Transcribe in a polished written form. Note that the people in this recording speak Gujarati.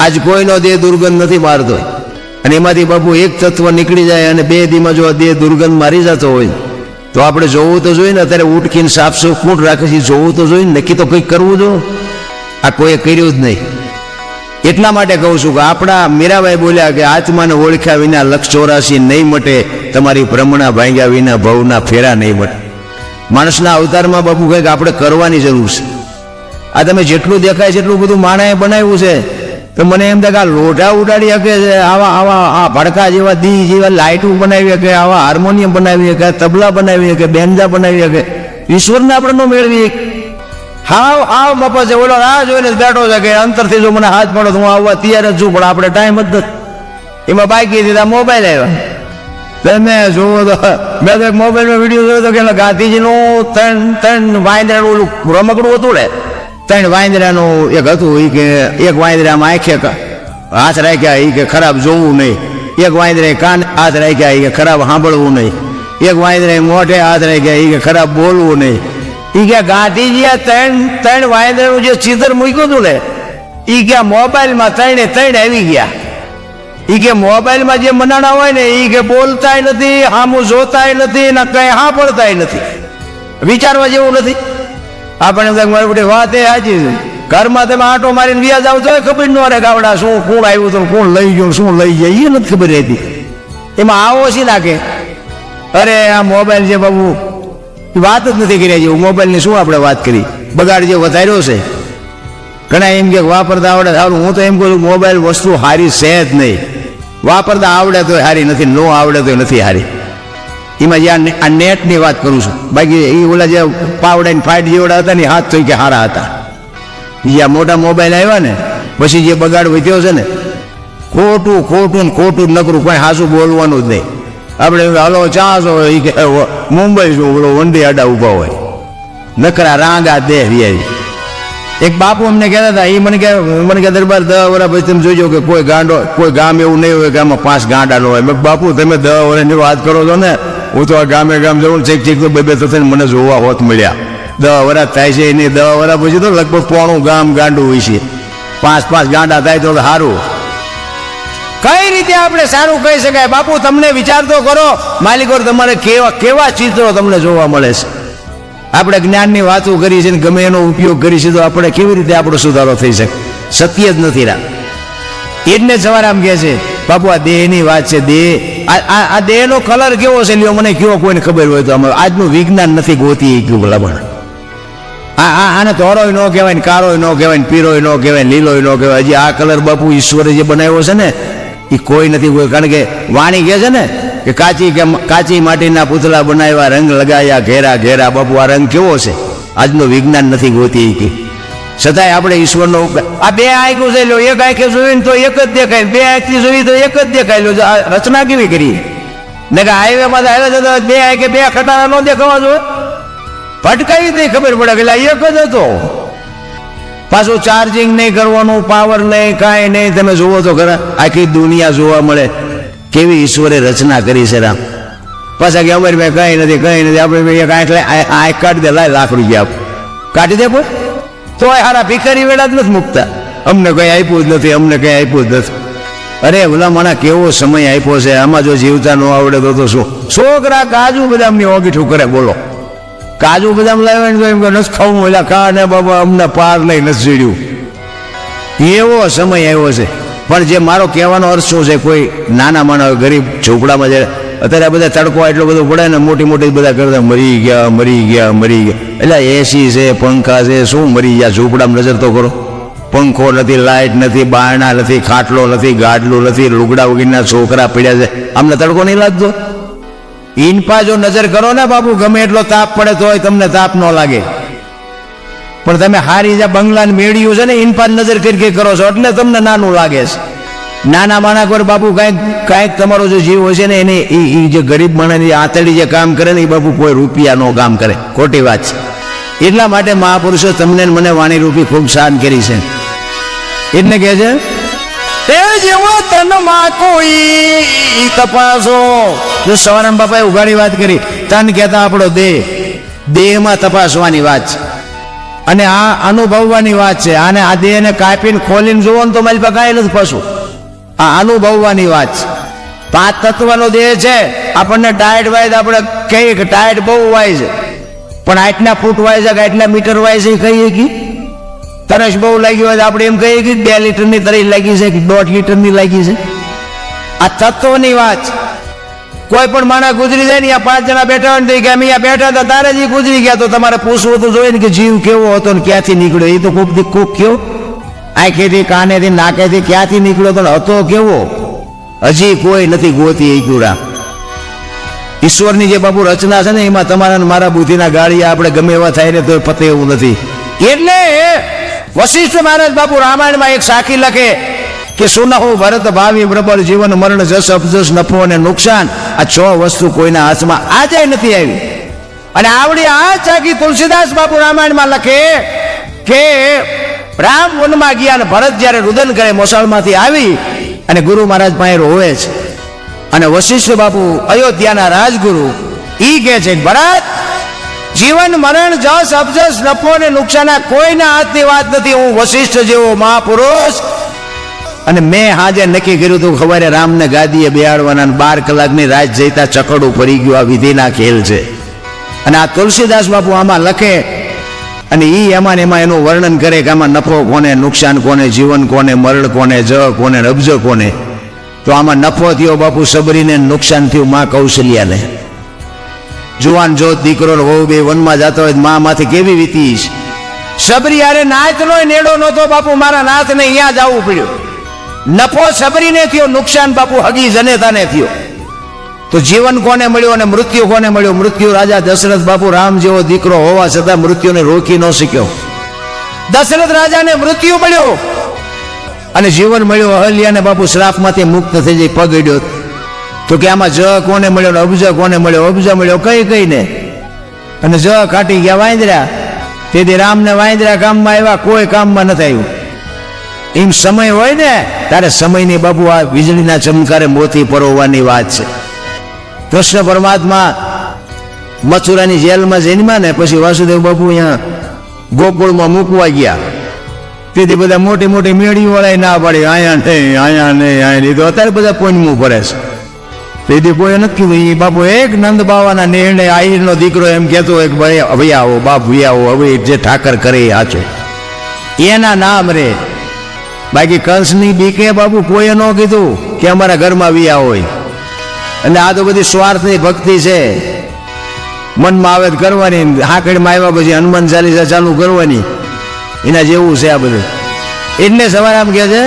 આજ કોઈનો દેહ દુર્ગંધ નથી મારતો, અને એમાંથી બાપુ એક તત્વ નીકળી જાય અને 2 દીમાં જો દેહ દુર્ગંધ મારી જતો હોય તો આપણે જોવું તો જોઈએ ને. અત્યારે ઉઠકીને સાફ સૂફ કૂંટ રાખે છે, જોવું તો જોઈએ ને, નક્કી તો કંઈક કરવું જો. આ કોઈએ કર્યું જ નહીં. એટલા માટે કહું છું કે આપણા મીરાબાઈ બોલ્યા કે આત્માને ઓળખ્યા વિના લક્ષ 84 નહીં મટે, તમારી ભ્રમણા ભાંગ્યા વિના ભવના ફેરા નહીં મટે. માણસના અવતારમાં બાપુ કંઈક આપણે કરવાની જરૂર છે. આ તમે જેટલું દેખાય છે એટલું બધું માણસે બનાવ્યું છે, તો મને એમ થાય કે આ લોઢા ઉડાડી શકે છે, આવા આવા આ ભડકા જેવા દી જેવા લાઇટો બનાવી શકે, આવા હાર્મોનિયમ બનાવી શકે, તબલા બનાવી શકે, બેન્જા બનાવી શકે. ઈશ્વરને આપણે ન મેળવી. હાવ આવ બાપા છે, ઓલો આ જોઈને બેઠો છે કે અંતરથી જો મને હાથ પડો તો હું આવવા તૈયાર જ છું, પણ આપણે ટાઈમ જ નથી. એમાં બાકી દીધા મોબાઈલ આવ્યા. તમે જુઓ તો મેં તો એક મોબાઈલમાં વિડીયો જોયો હતો કે ગાંધીજીનું 3 વાંદરાનું ઓલું રમકડું હતું ને, 3 વાંદરાનું એક હતું. એ કે એક વાંદરામાં આંખે હાથ રાખ્યા, એ કે ખરાબ જોવું નહીં. એક વાંદરાએ કાન હાથ રાખ્યા, એ કે ખરાબ સાંભળવું નહીં. એક વાંદરાએ મોઢે હાથ રાખ્યા, એ કે ખરાબ બોલવું નહીં. એ કે ગાંધીજી આ 3 વાંદરાનું જે ચિત્ર મૂક્યું હતું ને, એ કે મોબાઈલમાં 3 આવી ગયા. એ કે મોબાઈલમાં જે મનાણા હોય ને, એ કે બોલતાય નથી, સામું જોતાય નથી, ને કઈ સાંભળતાય નથી, વિચારવા જેવું નથી. આપણે મારી બધી વાત એ સાચી છે. ઘરમાં તમે આંટો મારીને વ્યાજ આવતો હોય ખબર ન રહે ગાવડા શું કોણ આવ્યું હતું, કોણ લઈ ગયું, શું લઈ જાય એ નથી ખબર રહેતી. એમાં આવો છે નાખે. અરે આ મોબાઈલ છે બાબુ, વાત જ નથી કર્યા જેવું. મોબાઈલની શું આપણે વાત કરી, બગાડ જે વધાર્યો છે. ઘણા એમ કે વાપરતા આવડે સારું. હું તો એમ કહું મોબાઈલ વસ્તુ સારી છે જ નહીં. વાપરતા આવડે તો સારી નથી, ન આવડે તો નથી સારી. એમાં જે આ નેટની વાત કરું છું. બાકી એ ઓલા જે પાવડા ફાઇટ જેવડા હતા ને હાથ તો કે સારા હતા. જ્યાં મોટા મોબાઈલ આવ્યા ને પછી જે બગાડ વધ્યો છે ને, ખોટું ખોટું ને ખોટું જ નકરું, કોઈ હાસું બોલવાનું જ નહીં. આપણે હલો ચાસો એ કે મુંબઈ શું ઓલો વંડી આડા ઊભા હોય, નકરા રાંગા દે રિયારી. એક બાપુ અમને કહેતા હતા, એ મને કે દરબાર 10 વર્ષ પછી તમે જોજો કે કોઈ ગામ એવું નહીં હોય કે આમાં 5 ગાંડા ન હોય. મેં બાપુ તમે 10 વર્ષની વાત કરો છો ને, હું તો આ ગામે ગામ જવું ચેક તો 2 થશે મને જોવા હોત મળ્યા. 10 વર્ષ થાય છે એની, 10 વર્ષ પછી તો લગભગ પોણું ગામ ગાંડું હોય છે. 5 ગાંડા થાય તો સારું. કઈ રીતે આપણે સારું કહી શકાય? બાપુ તમને વિચાર તો કરો, માલિકો તમારે કેવા ચિત્રો તમને જોવા મળે છે. આપણે જ્ઞાનની વાતો કરી છે ને ગમે એનો ઉપયોગ કરી છે તો આપણે કેવી રીતે આપણો સુધારો થઈ શકે? સત્ય જ નથી રહ્યા. એટલે સવારે આમ કહે છે બાપુ આ દેહની વાત છે. દેહ આ દેહનો કલર કેવો છે લ્યો મને કયો, કોઈને ખબર હોય તો. આજનું વિજ્ઞાન નથી ગોતી ગયું ભલામણ. આને ધોરોય ન કહેવાય ને, કારોય ન કહેવાય ને, પીરોય ન કહેવાય ને, લીલોય ન કહેવાય. હજી આ કલર બાપુ ઈશ્વરે જે બનાવ્યો છે ને એ કોઈ નથી કોઈ. કારણ કે વાણી કહે છે ને કે કાચી માટીના પૂતળા બનાવ્યા, રંગ લગાવ્યા ઘેરા ઘેરા. બાપુ આ રંગ કેવો છે? આજનું વિજ્ઞાન નથી ગોતી કે. છતાંય આપણે ઈશ્વરનો આ 2 આંખો છે લો, એક આંખે જોઈને તો એક જ દેખાય, 2 આંખથી જોઈ તો એક જ દેખાય લો. આ રચના કેવી કરી ને કે હાઈવેમાં હાઈવે જતો 2 આંખે 2 ખટારા ન દેખાવા જોઈએ? ભટકાવી દે ખબર પડે કે એક જ હતો. પાછું ચાર્જિંગ નહીં કરવાનું, પાવર નહીં, કાંઈ નહીં. તમે જુઓ તો ખરા આખી દુનિયા જોવા મળે કેવી ઈશ્વરે રચના કરી છે રામ. પાછા કે અમારી ભાઈ કંઈ નથી, કંઈ નથી. આપણે એક આંખ કાઢી દે, લાય લાખ રૂપિયા કાઢી દે. કોઈ તો હારા ભિખારી વેળા જ નથી મૂકતા, અમને કંઈ આપ્યું જ નથી, અમને કંઈ આપ્યું જ નથી. અરે ભલા માણા કેવો સમય આપ્યો છે. આમાં જો જીવતા ન આવડે તો શું? છોકરા કાજુ બદામની ઓગીઠું કરે બોલો. કાજુ બદામ લાવે ને તો એમ કે નથી ખાવું, એટલે ખા ને બાબા અમને પાર લઈ નથી જોડ્યું. એવો સમય આવ્યો છે. પણ જે મારો કહેવાનો અર્થ શું છે, કોઈ નાના માણસ ગરીબ ઝૂંપડામાં જાય અત્યારે બધા તડકો એટલો બધો પડે ને, મોટી બધા કરતા મરી ગયા. એટલે એસી છે, પંખા છે, શું મરી ગયા? ઝૂંપડામાં નજર તો કરો. પંખો નથી, લાઇટ નથી, બારણા નથી, ખાટલો નથી, ગાડલું નથી, લુગડા વગીરના છોકરા પડ્યા છે. અમને તડકો નહીં લાગતો? ઇનપા જો નજર કરો ને બાપુ, ગમે એટલો તાપ પડે તોય તમને તાપ ન લાગે. પણ તમે હારી જે બંગલાને મેળ્યું છે ને, ઇનપા નજર કરી કરો છો એટલે તમને નાનું લાગે છે. નાના માણા પર બાપુ કાંઈક તમારો જે જીવ હોય છે ને એને એ જે ગરીબ માણસની આંતળી જે કામ કરે ને એ બાપુ કોઈ રૂપિયાનો કામ કરે. ખોટી વાત છે. એટલા માટે મહાપુરુષો તમને મને વાણી રૂપી ખૂબ શાન કરી છે. એટલે કહે છે તે જેવો તનમાં કોઈ તપાસો. જો સવારામ બાપાએ ઉઘાડી વાત કરી, તન કહેતા આપણો દેહમાં તપાસવાની વાત છે. અને આ અનુભવવાની વાત છે. આને આ દેહને કાપીને ખોલીને જુઓ ને તો મારી પાસે કાંઈ નથી પશુ. આ અનુભવવાની વાત છે. 5 તત્વનો દેહ છે. આપણને ટાયર્ડ વાય આપણે કહીએ કે ટાયર્ડ બહુ વાય છે, પણ આટલા ફૂટ વાય છે કે આટલા મીટર વાય છે કહીએ કે તરસ બહુ લાગી હોય આપણે એમ કહીએ કે 2 લીટરની તરસ લાગી છે કે 1.5 લીટરની લાગી છે. આ તત્વની વાત. કોઈ પણ માણસ ગુજરી જાય ને, 5 જણા બેઠા હોય ને કે અમે અહીંયા બેઠા હતા તારે જ ગુજરી ગયા, તો તમારે પૂછવું તો જોઈએ ને કે જીવ કેવો હતો ને ક્યાંથી નીકળ્યો. એ તો કોક કયો આંખેથી કાનેથી નાકેથી ક્યાંથી નીકળ્યો તો હતો કેવો, હજી કોઈ નથી ગોતી એ કુરા. ઈશ્વરની જે બાપુ રચના છે ને એમાં તમારા મારા બુદ્ધિના ગાળિયા આપણે ગમે એવા થાય ને તો પતે એવું નથી. એટલે વશિષ્ઠ મહારાજ બાપુ રામાયણમાં એક સાખી લખે કે સુનહુ ભરત ભાવિ પ્રબળ જીવન મરણ જસ અપજસ નફો અને નુકસાન, આ 6 વસ્તુ કોઈના હાથમાં આજે નથી આવી. અને આવડી આ સાખી તુલસીદાસ બાપુ રામાયણમાં લખે કે રામ વનમાં ગયા અને ભરત જ્યારે રુદન કરે મોસાળમાંથી આવી અને ગુરુ મહારાજ પાસે રોવે છે, અને વશિષ્ઠ બાપુ અયોધ્યાના રાજગુરુ ઈ કહે છે ભરત, જીવન મરણ જસ અપજસ નફો અને નુકસાન આ કોઈના હાથની વાત નથી. હું વશિષ્ઠ જેવો મહાપુરુષ, અને મેં હાજે નક્કી કર્યું હતું ખબર રામને ગાદીએ બેહાડવાના, 12 કલાકની રાત જઈતા ચકડું પડી ગયું. આ વિધિના ખેલ છે. અને આ તુલસીદાસ બાપુ આમાં લખે અને એમાં એનું વર્ણન કરે કે આમાં નફો કોને, નુકસાન કોને, જીવન કોને, મરણ કોને, જ કોને, અબજ કોને. તો આમાં નફો થયો બાપુ સબરીને, નુકસાન થયું માં કૌશલ્યાને. જુવાન જોત દીકરો વહુ બે વનમાં જતો હોય માં માંથી કેવી વીતી. સબરી યારે નાચનો નેડો નહોતો બાપુ, મારા નાથને અહીંયા જવું પડ્યું. નફો સબરીને થયો, નુકસાન બાપુ હગી જનેતાને થયો. તો જીવન કોને મળ્યું અને મૃત્યુ કોને મળ્યો? મૃત્યુ રાજા દશરથ બાપુ રામ જેવો દીકરો હોવા છતાં મૃત્યુને રોકી ન શક્યો. દશરથ રાજાને મૃત્યુ મળ્યો અને જીવન મળ્યું અહલ્યાને બાપુ શ્રાપમાંથી મુક્ત થઈ જાય પગ અડ્યો. તો કે આમાં જ કોને મળ્યો ને અબજ કોને મળ્યો? અબજ મળ્યો કઈને, અને જ કાઢી ગયા વાંદરા. તેથી રામને વાંદરા કામમાં આવ્યા, કોઈ કામમાં નથી આવ્યું. એમ સમય હોય ને ત્યારે સમયની બાપુ આ વીજળીના ચમકારે મોતી પરોવવાની વાત છે. કૃષ્ણ પરમાત્મા મથુરાની જેલમાં જન્મ્યા ને પછી વાસુદેવ બાપુ અહીંયા ગોકુળમાં મૂકવા ગયા. તેથી બધા મોટી મોટી મેળી વાળા ના પાડી, અહીંયા નહીં, અહીંયા નહીં, અહીંયા નહીં. તો અત્યારે બધા પોઈન્ટમાં ભરે છે. તેથી કોઈ નથી કીધું. એ બાપુ એક નંદ બાવાના નિર્ણય આહીરનો દીકરો એમ કહેતો હોય કે ભાઈ ભૈયાઓ બાપ ભૈયાઓ, હવે જે ઠાકર કરે એ આચો એના નામ રે. બાકી કંસની બીકે બાપુ કોઈએ ન કીધું કે અમારા ઘરમાં વિયા હોય. અને આ તો બધી સ્વાર્થની ભક્તિ છે. મનમાં આવે કરવાની, હાકડીમાં આવ્યા પછી હનુમાન ચાલીસા ચાલુ કરવાની, એના જેવું છે આ બધું. એટલે સવારે આમ કહે છે